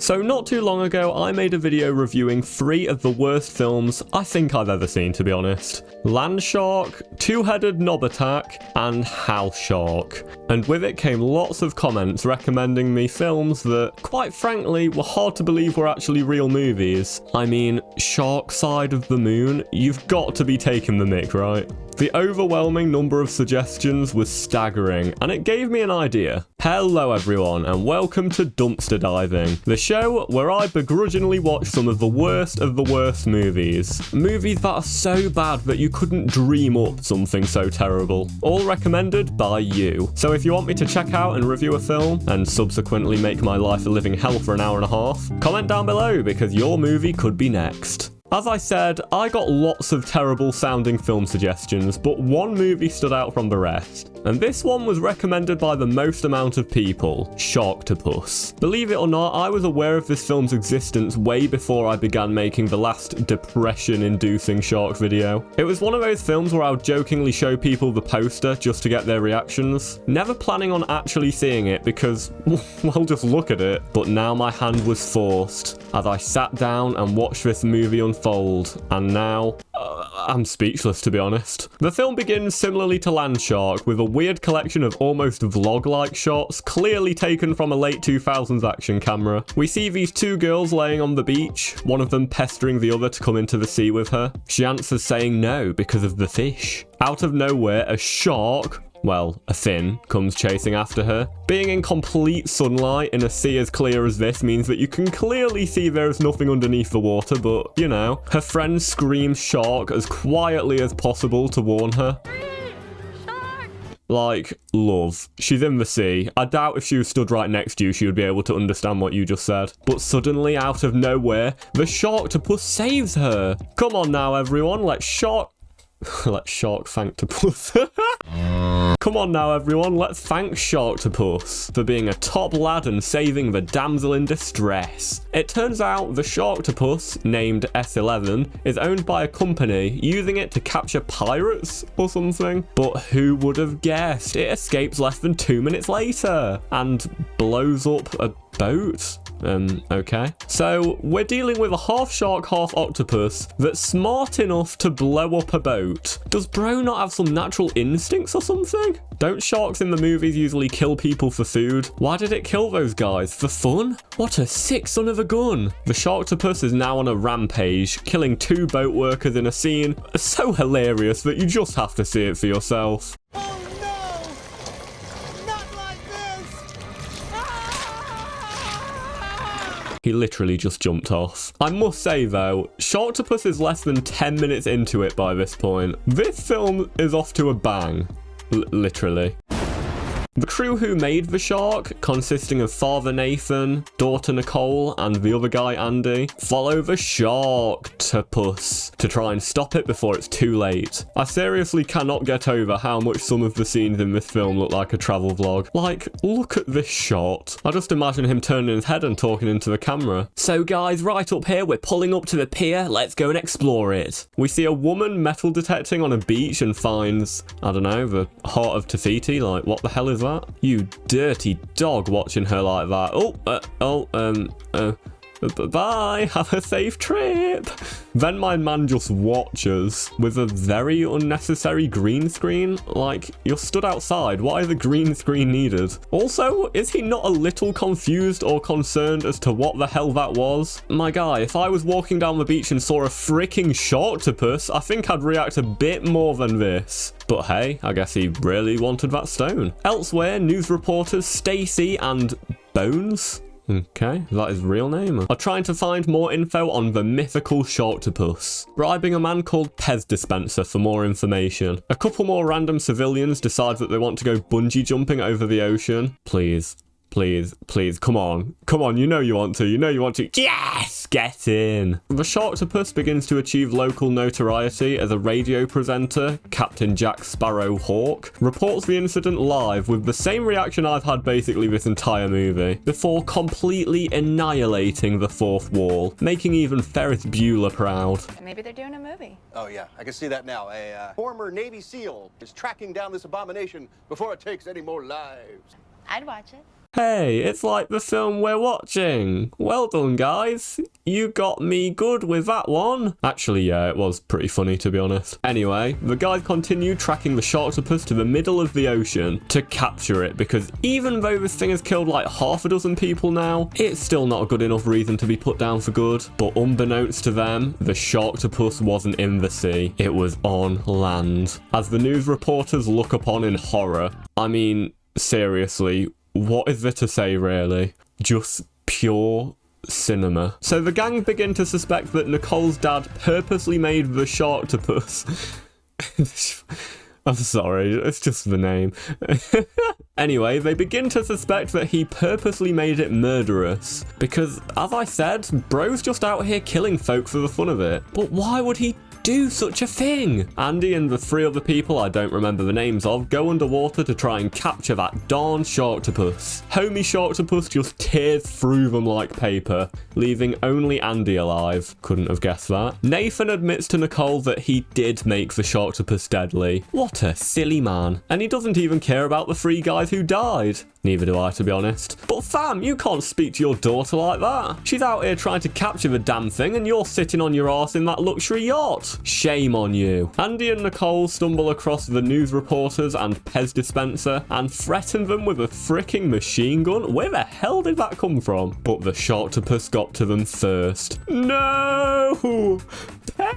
So not too long ago, I made a video reviewing 3 of the worst films I think I've ever seen, to be honest. Land Shark, Two-Headed Knob Attack, and House Shark. And with it came lots of comments recommending me films that, quite frankly, were hard to believe were actually real movies. I mean, Shark Side of the Moon, you've got to be taking the mick, right? The overwhelming number of suggestions was staggering, and it gave me an idea. Hello everyone, and welcome to Dumpster Diving, the show where I begrudgingly watch some of the worst movies. Movies that are so bad that you couldn't dream up something so terrible. All recommended by you. So if you want me to check out and review a film, and subsequently make my life a living hell for an hour and a half, comment down below because your movie could be next. As I said, I got lots of terrible sounding film suggestions, but one movie stood out from the rest. And this one was recommended by the most amount of people, Sharktopus. Believe it or not, I was aware of this film's existence way before I began making the last depression-inducing shark video. It was one of those films where I would jokingly show people the poster just to get their reactions, never planning on actually seeing it because, well, just look at it. But now my hand was forced as I sat down and watched this movie unfold, and now I'm speechless, to be honest. The film begins similarly to Land Shark, with a weird collection of almost vlog-like shots, clearly taken from a late 2000s action camera. We see these 2 girls laying on the beach, one of them pestering the other to come into the sea with her. She answers saying no because of the fish. Out of nowhere, a shark, well, a fin, comes chasing after her. Being in complete sunlight in a sea as clear as this means that you can clearly see there is nothing underneath the water, but, you know. Her friend screams shark as quietly as possible to warn her. Shark! Like, love. She's in the sea. I doubt if she was stood right next to you, she would be able to understand what you just said. But suddenly, out of nowhere, the Sharktopus saves her. Come on now, everyone, let's shark Sharktopus. Come on now everyone, let's thank Sharktopus for being a top lad and saving the damsel in distress. It turns out the Sharktopus, named S11, is owned by a company using it to capture pirates or something. But who would have guessed? It escapes less than 2 minutes later and blows up a boat. Okay. So, we're dealing with a half shark, half octopus that's smart enough to blow up a boat. Does bro not have some natural instincts or something? Don't sharks in the movies usually kill people for food? Why did it kill those guys? For fun? What a sick son of a gun. The Sharktopus is now on a rampage, killing 2 boat workers in a scene so hilarious that you just have to see it for yourself. He literally just jumped off. I must say though, Sharktopus is less than 10 minutes into it by this point. This film is off to a bang. Literally. The crew who made the shark, consisting of Father Nathan, daughter Nicole, and the other guy Andy, follow the Sharktopus to try and stop it before it's too late. I seriously cannot get over how much some of the scenes in this film look like a travel vlog. Like, look at this shot. I just imagine him turning his head and talking into the camera. So guys, right up here, we're pulling up to the pier. Let's go and explore it. We see a woman metal detecting on a beach and finds, I don't know, the heart of Tafiti. Like, what the hell is that? You dirty dog watching her like that. Bye, have a safe trip. Then my man just watches with a very unnecessary green screen. Like, you're stood outside, why is the green screen needed? Also, is he not a little confused or concerned as to what the hell that was? My guy, if I was walking down the beach and saw a freaking Sharktopus, I think I'd react a bit more than this. But hey, I guess he really wanted that stone. Elsewhere, news reporters Stacy and Bones, okay, is that his real name? Are trying to find more info on the mythical Sharktopus, bribing a man called Pez Dispenser for more information. A couple more random civilians decide that they want to go bungee jumping over the ocean. Please. Please, come on, you know you want to, yes, get in. The Sharktopus begins to achieve local notoriety as a radio presenter, Captain Jack Sparrow Hawk, reports the incident live with the same reaction I've had basically this entire movie, before completely annihilating the fourth wall, making even Ferris Bueller proud. Maybe they're doing a movie. Oh yeah, I can see that now. A former Navy SEAL is tracking down this abomination before it takes any more lives. I'd watch it. Hey, it's like the film we're watching. Well done, guys. You got me good with that one. Actually, yeah, it was pretty funny, to be honest. Anyway, the guys continue tracking the Sharktopus to the middle of the ocean to capture it, because even though this thing has killed like half a dozen people now, it's still not a good enough reason to be put down for good. But unbeknownst to them, the Sharktopus wasn't in the sea. It was on land. As the news reporters look upon in horror, I mean, seriously, what is there to say, really? Just pure cinema. So the gang begin to suspect that Nicole's dad purposely made the Sharktopus. I'm sorry, it's just the name. Anyway, they begin to suspect that he purposely made it murderous. Because, as I said, bro's just out here killing folk for the fun of it. But why would he do such a thing? Andy and the 3 other people I don't remember the names of go underwater to try and capture that darn Sharktopus. Homie Sharktopus just tears through them like paper, leaving only Andy alive. Couldn't have guessed that. Nathan admits to Nicole that he did make the Sharktopus deadly. What a silly man. And he doesn't even care about the 3 guys who died. Neither do I, to be honest. But fam, you can't speak to your daughter like that. She's out here trying to capture the damn thing and you're sitting on your arse in that luxury yacht. Shame on you. Andy and Nicole stumble across the news reporters and Pez dispenser and threaten them with a freaking machine gun. Where the hell did that come from? But the Sharktopus got to them first. No! Pez!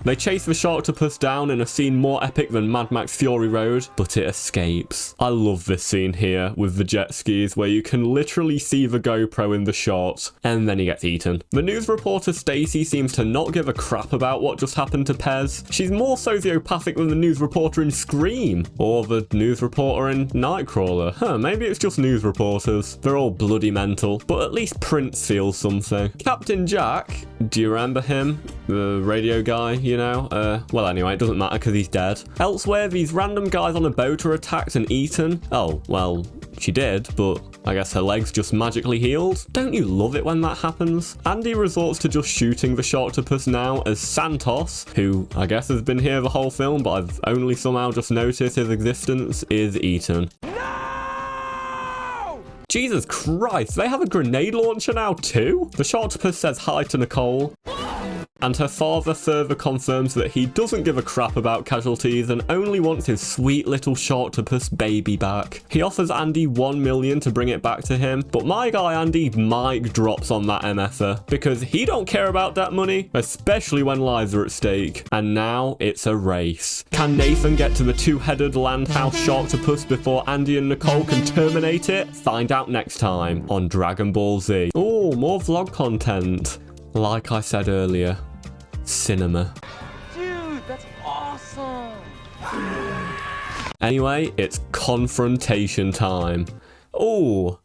They chase the Sharktopus down in a scene more epic than Mad Max Fury Road, but it escapes. I love this scene here with the jet skis where you can literally see the GoPro in the shot, and then he gets eaten. The news reporter Stacy seems to not give a crap about what just happened to Pez. She's more sociopathic than the news reporter in Scream, or the news reporter in Nightcrawler. Maybe it's just news reporters. They're all bloody mental, but at least Prince feels something. Captain Jack, do you remember him? The radio guy, you know? Well, anyway, it doesn't matter because he's dead. Elsewhere, these random guys on a boat are attacked and eaten. Oh, well, she did, but I guess her legs just magically healed. Don't you love it when that happens? Andy resorts to just shooting the Sharktopus now as Santos, who I guess has been here the whole film, but I've only somehow just noticed his existence, is eaten. Jesus Christ, they have a grenade launcher now too? The Sharktopus says hi to Nicole, and her father further confirms that he doesn't give a crap about casualties and only wants his sweet little Sharktopus baby back. He offers Andy $1 million to bring it back to him, but my guy Andy mic drops on that MFer because he don't care about that money, especially when lives are at stake. And now it's a race. Can Nathan get to the 2-headed landhouse Sharktopus before Andy and Nicole can terminate it? Find out next time on Dragon Ball Z. Oh, more vlog content. Like I said earlier, cinema. Dude, that's awesome! Anyway, it's confrontation time. Oh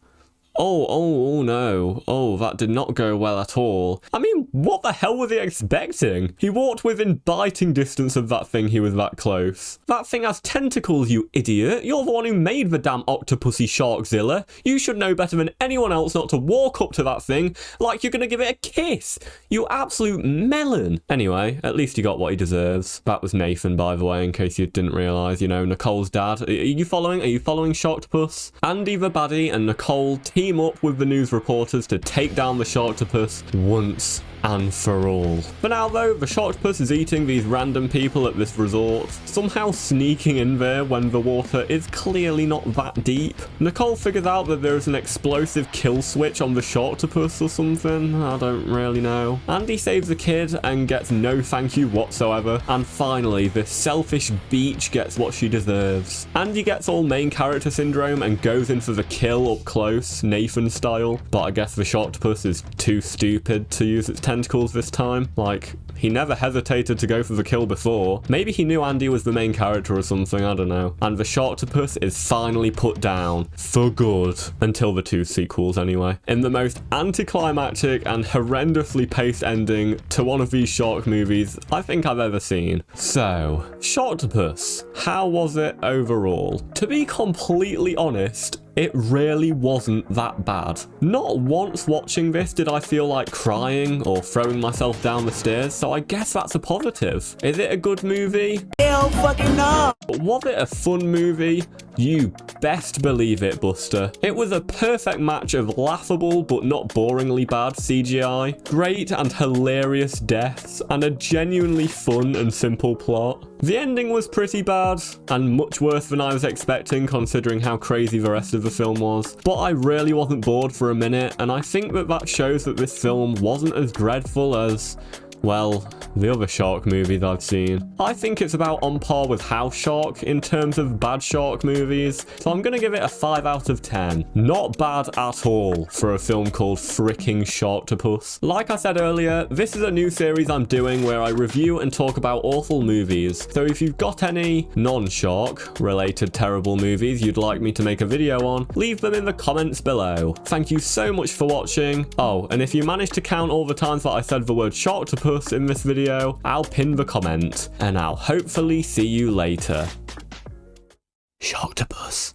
no. Oh, that did not go well at all. I mean, what the hell was he expecting? He walked within biting distance of that thing, he was that close. That thing has tentacles, you idiot. You're the one who made the damn octopusy Sharkzilla. You should know better than anyone else not to walk up to that thing like you're gonna give it a kiss. You absolute melon. Anyway, at least he got what he deserves. That was Nathan, by the way, in case you didn't realise, you know, Nicole's dad. Are you following? Are you following Sharktopus? Andy the baddie and Nicole team up with the news reporters to take down the Sharktopus once and for all. For now though, the Sharktopus is eating these random people at this resort, somehow sneaking in there when the water is clearly not that deep. Nicole figures out that there is an explosive kill switch on the Sharktopus or something, I don't really know. Andy saves the kid and gets no thank you whatsoever, and finally this selfish beach gets what she deserves. Andy gets all main character syndrome and goes in for the kill up close, Nathan style, but I guess the Sharktopus is too stupid to use its tentacles this time. Like, he never hesitated to go for the kill before. Maybe he knew Andy was the main character or something, I don't know. And the Sharktopus is finally put down. For good. Until the 2 sequels, anyway. In the most anticlimactic and horrendously paced ending to one of these shark movies I think I've ever seen. So, Sharktopus, how was it overall? To be completely honest, it really wasn't that bad. Not once watching this did I feel like crying or throwing myself down the stairs, so I guess that's a positive. Is it a good movie? Hell don't fucking know. But was it a fun movie? You best believe it, Buster. It was a perfect match of laughable but not boringly bad CGI, great and hilarious deaths, and a genuinely fun and simple plot. The ending was pretty bad, and much worse than I was expecting considering how crazy the rest of the film was, but I really wasn't bored for a minute, and I think that shows that this film wasn't as dreadful as, well, the other shark movies I've seen. I think it's about on par with House Shark in terms of bad shark movies, so I'm gonna give it a 5 out of 10. Not bad at all for a film called fricking Sharktopus. Like I said earlier, this is a new series I'm doing where I review and talk about awful movies, so if you've got any non-shark related terrible movies you'd like me to make a video on, leave them in the comments below. Thank you so much for watching. Oh, and if you manage to count all the times that I said the word Sharktopus in this video, I'll pin the comment, and I'll hopefully see you later. Sharktopus.